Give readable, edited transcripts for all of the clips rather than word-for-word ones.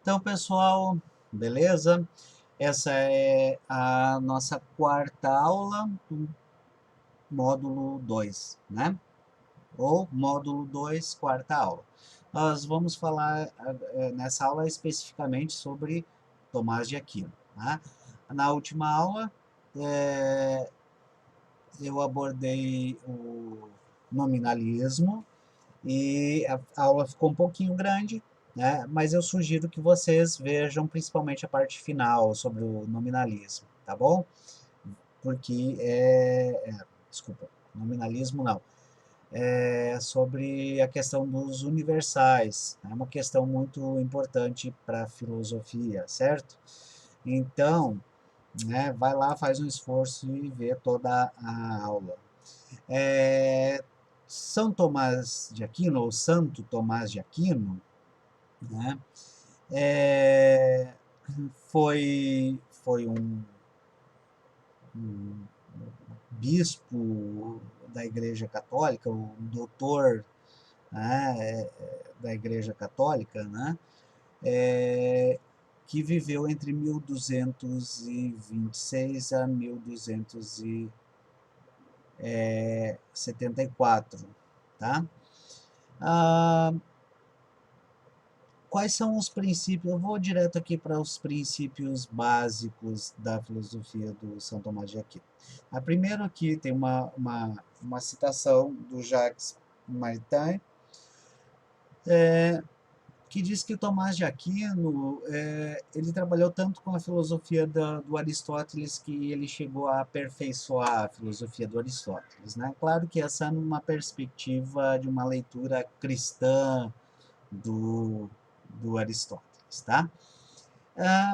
Então, pessoal, beleza? Essa é a nossa quarta aula do módulo 2, né? Ou módulo 2, quarta aula. Nós vamos falar nessa aula especificamente sobre Tomás de Aquino, né? Na última aula, é, eu abordei o nominalismo e a aula ficou um pouquinho grande, né? Mas eu sugiro que vocês vejam principalmente a parte final sobre o nominalismo, tá bom? Porque desculpa, nominalismo não. É sobre a questão dos universais. É uma questão muito importante para a filosofia, certo? Então, né, vai lá, faz um esforço e vê toda a aula. É, São Tomás de Aquino, ou Santo Tomás de Aquino, né, é, foi um bispo da Igreja Católica, um doutor, né, da Igreja Católica, né, é, que viveu entre 1226 a 1274, tá? Ah, quais são os princípios? Eu vou direto aqui para os princípios básicos da filosofia do São Tomás de Aquino. Primeiro aqui tem uma citação do Jacques Maritain, que diz que Tomás de Aquino ele trabalhou tanto com a filosofia do Aristóteles que ele chegou a aperfeiçoar a filosofia do Aristóteles, né? Claro que essa é numa perspectiva de uma leitura cristã do, do Aristóteles, tá?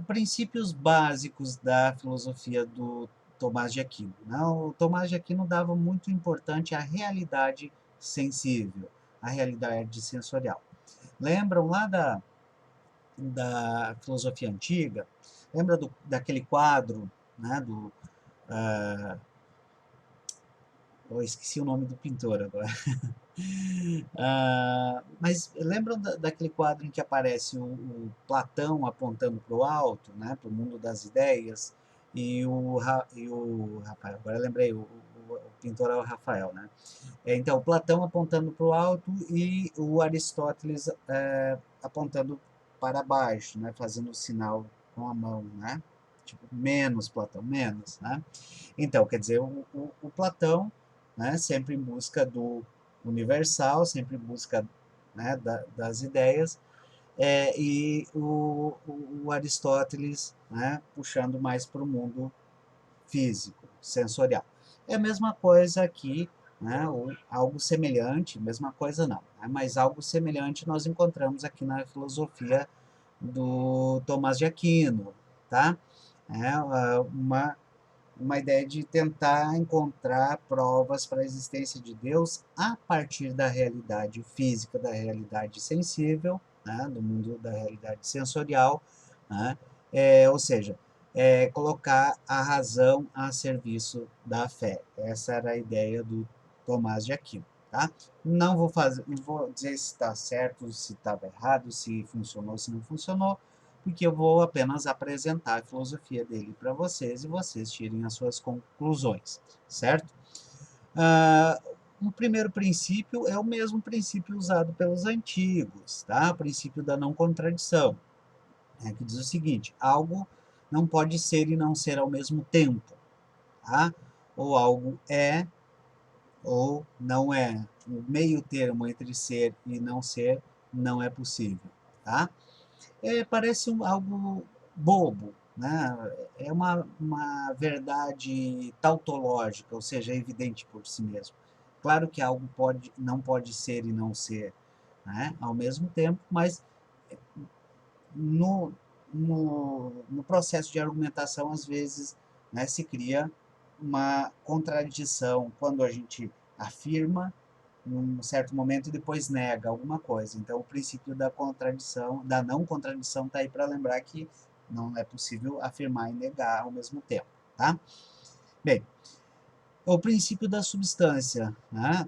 Princípios básicos da filosofia do Tomás de Aquino. Né? O Tomás de Aquino dava muito importante à realidade sensível, à realidade sensorial. Lembram lá da filosofia antiga? Lembra daquele quadro, né, eu esqueci o nome do pintor agora. Mas lembram daquele quadro em que aparece o Platão apontando para o alto, né, para o mundo das ideias, e o Rafael, agora eu lembrei, o pintor é o Rafael, né? Então, Platão apontando para o alto e o Aristóteles apontando para baixo, né, fazendo o sinal com a mão, né? Tipo, menos Platão, menos, né? Então, quer dizer, o Platão, né, sempre em busca do universal, sempre em busca, né, das ideias, e o Aristóteles, né, puxando mais para o mundo físico, sensorial. É a mesma coisa aqui, né, ou algo semelhante, mesma coisa não, né, mas algo semelhante nós encontramos aqui na filosofia do Tomás de Aquino, tá? Uma ideia de tentar encontrar provas para a existência de Deus a partir da realidade física, da realidade sensível, né, do mundo da realidade sensorial, né, ou seja, colocar a razão a serviço da fé. Essa era a ideia do Tomás de Aquino. Tá? Não vou dizer se está certo, se estava errado, se funcionou, se não funcionou, porque eu vou apenas apresentar a filosofia dele para vocês e vocês tirem as suas conclusões, certo? Ah, o primeiro princípio é o mesmo princípio usado pelos antigos, tá? O princípio da não contradição, que diz o seguinte: algo não pode ser e não ser ao mesmo tempo, tá? Ou algo é ou não é. O meio termo entre ser e não ser não é possível, tá? Parece algo bobo, né? É uma verdade tautológica, ou seja, é evidente por si mesmo. Claro que algo não pode ser e não ser, né, ao mesmo tempo, mas no, no processo de argumentação, às vezes, né, se cria uma contradição quando a gente afirma num certo momento e depois nega alguma coisa. Então, o princípio da contradição, da não contradição, está aí para lembrar que não é possível afirmar e negar ao mesmo tempo, tá? Bem, o princípio da substância, né?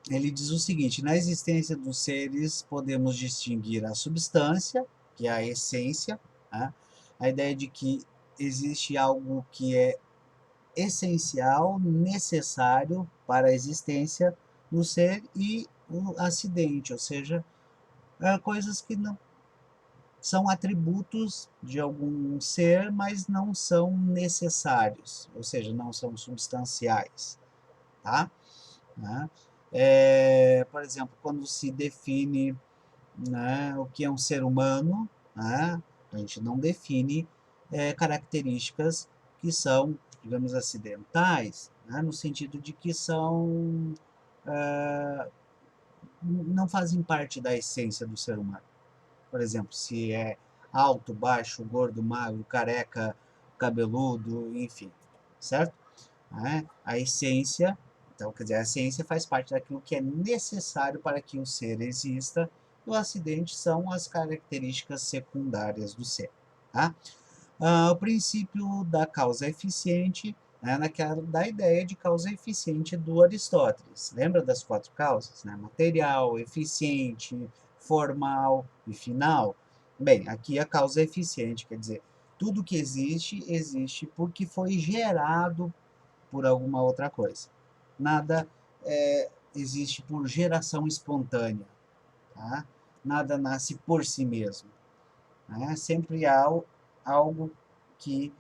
Ele diz o seguinte: na existência dos seres podemos distinguir a substância, que é a essência, né? A ideia de que existe algo que é essencial, necessário para a existência do ser, e o acidente, ou seja, coisas que não são atributos de algum ser, mas não são necessários, ou seja, não são substanciais, tá? Né? Por exemplo, quando se define, né, o que é um ser humano, né, a gente não define características que são, digamos, acidentais, né, no sentido de que são, não fazem parte da essência do ser humano. Por exemplo, se é alto, baixo, gordo, magro, careca, cabeludo, enfim, certo? A essência, então, quer dizer, a essência faz parte daquilo que é necessário para que o ser exista, e o acidente são as características secundárias do ser. Tá? O princípio da causa eficiente, né, naquela, da ideia de causa eficiente do Aristóteles. Lembra das 4 causas? Né? Material, eficiente, formal e final. Bem, aqui a causa eficiente, quer dizer, tudo que existe, existe porque foi gerado por alguma outra coisa. Nada existe por geração espontânea. Tá? Nada nasce por si mesmo. Né? Sempre há algo que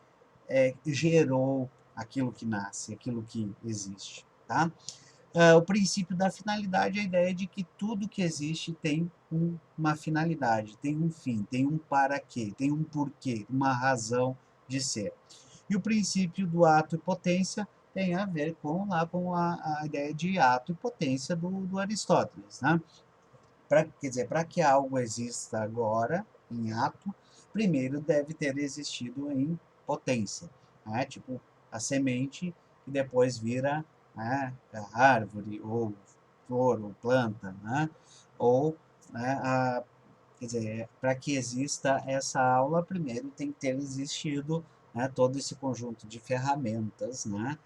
gerou aquilo que nasce, aquilo que existe. Tá? O princípio da finalidade é a ideia de que tudo que existe tem uma finalidade, tem um fim, tem um para quê, tem um porquê, uma razão de ser. E o princípio do ato e potência tem a ver com a ideia de ato e potência do Aristóteles. Né? Quer dizer, para que algo exista agora, em ato, primeiro deve ter existido em potência. Né? Tipo, a semente que depois vira, né, a árvore, ou flor, ou planta. Né? Ou, né, quer dizer, para que exista essa aula, primeiro tem que ter existido, né, todo esse conjunto de ferramentas, né,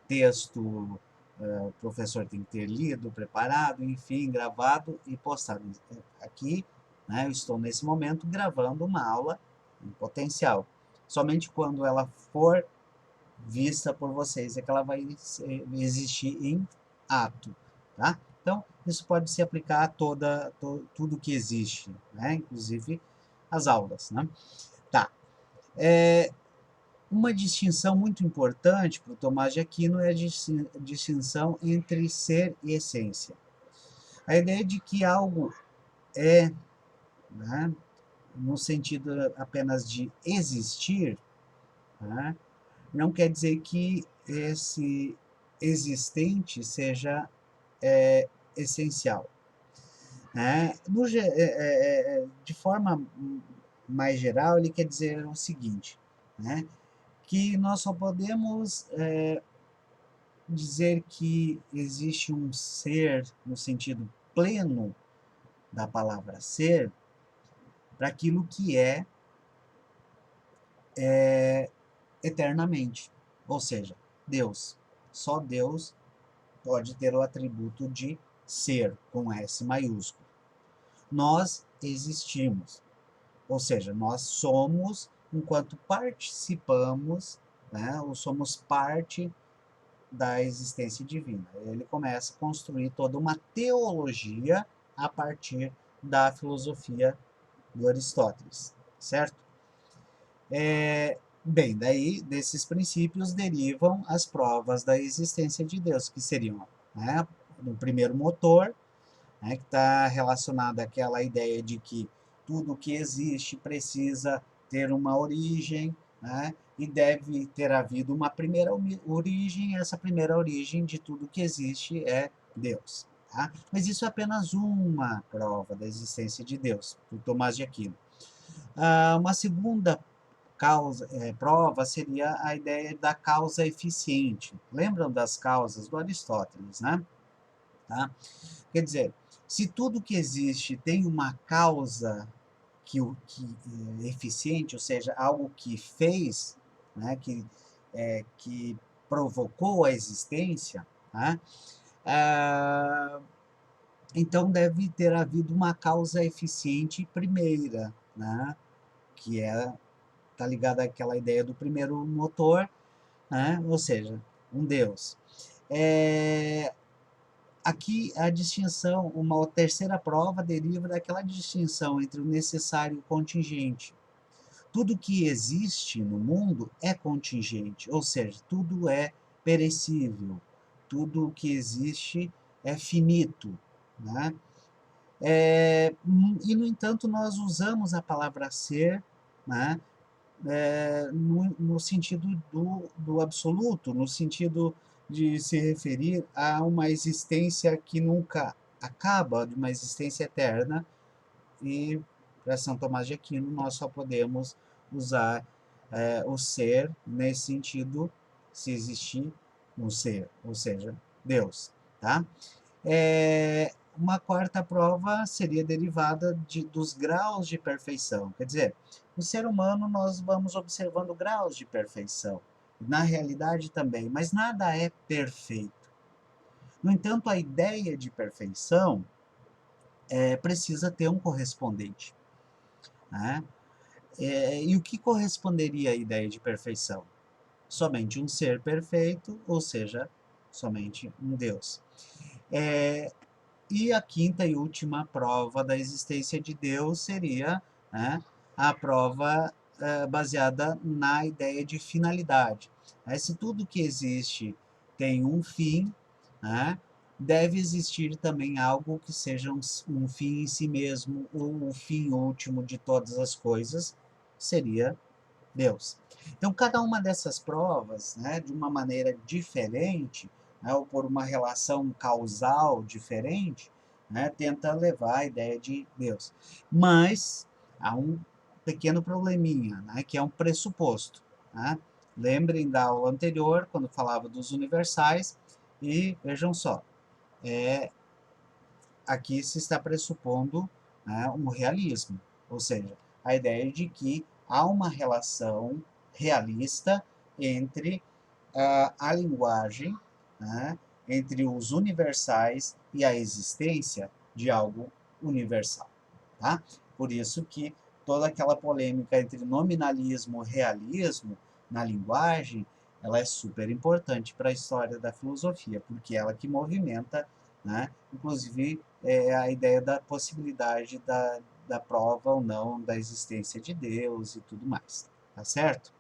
texto, o professor tem que ter lido, preparado, enfim, gravado e postado. Aqui, né, eu estou nesse momento gravando uma aula em potencial. Somente quando ela for vista por vocês é que ela vai existir em ato, tá? Então, isso pode se aplicar a tudo que existe, né? Inclusive as aulas, né? Tá. Uma distinção muito importante para o Tomás de Aquino é a distinção entre ser e essência. A ideia de que algo é, né, no sentido apenas de existir, né, não quer dizer que esse existente seja essencial. Né? De forma mais geral, ele quer dizer o seguinte, né? Que nós só podemos dizer que existe um ser no sentido pleno da palavra ser para aquilo que é eternamente, ou seja, Deus. Só Deus pode ter o atributo de ser, com S maiúsculo. Nós existimos, ou seja, nós somos enquanto participamos, né, ou somos parte da existência divina. Ele começa a construir toda uma teologia a partir da filosofia do Aristóteles, certo? Bem, daí desses princípios derivam as provas da existência de Deus, que seriam, né, no primeiro motor, né, que está relacionado àquela ideia de que tudo que existe precisa ter uma origem, né, e deve ter havido uma primeira origem, e essa primeira origem de tudo que existe é Deus. Tá? Mas isso é apenas uma prova da existência de Deus, por Tomás de Aquino. Uma segunda prova seria a ideia da causa eficiente. Lembram das causas do Aristóteles, né? Tá? Quer dizer, se tudo que existe tem uma causa que é eficiente, ou seja, algo que fez, né, que provocou a existência, né, então deve ter havido uma causa eficiente primeira, né, que tá ligado àquela ideia do primeiro motor, né, ou seja, um Deus. Aqui a distinção, uma terceira prova deriva daquela distinção entre o necessário e o contingente. Tudo que existe no mundo é contingente, ou seja, tudo é perecível, tudo que existe é finito, né? E, no entanto, nós usamos a palavra ser, né, no sentido do absoluto, no sentido de se referir a uma existência que nunca acaba, de uma existência eterna, e para São Tomás de Aquino nós só podemos usar o ser nesse sentido se existir um ser, ou seja, Deus, tá? Uma quarta prova seria derivada dos graus de perfeição. Quer dizer, no ser humano nós vamos observando graus de perfeição, na realidade também, mas nada é perfeito. No entanto, a ideia de perfeição precisa ter um correspondente, né? E o que corresponderia à ideia de perfeição? Somente um ser perfeito, ou seja, somente um Deus. E a quinta e última prova da existência de Deus seria, né, a prova baseada na ideia de finalidade. Se tudo que existe tem um fim, né, deve existir também algo que seja um fim em si mesmo, ou o fim último de todas as coisas, seria Deus. Então, cada uma dessas provas, né, de uma maneira diferente, né, ou por uma relação causal diferente, né, tenta levar a ideia de Deus. Mas há um pequeno probleminha, né, que é um pressuposto. Né? Lembrem da aula anterior, quando falava dos universais, e vejam só, aqui se está pressupondo, né, um realismo, ou seja, a ideia de que há uma relação realista entre a linguagem, né, entre os universais e a existência de algo universal. Tá? Por isso que toda aquela polêmica entre nominalismo e realismo na linguagem, ela é super importante para a história da filosofia, porque ela que movimenta, né, inclusive a ideia da possibilidade da prova ou não da existência de Deus e tudo mais. Tá certo?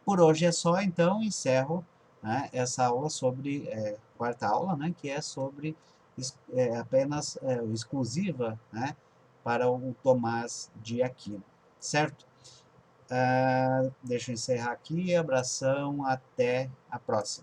Por hoje é só, então encerro, né, essa aula sobre, quarta aula, né, que é sobre apenas exclusiva, né, para o Tomás de Aquino, certo? Deixa eu encerrar aqui, abração, até a próxima.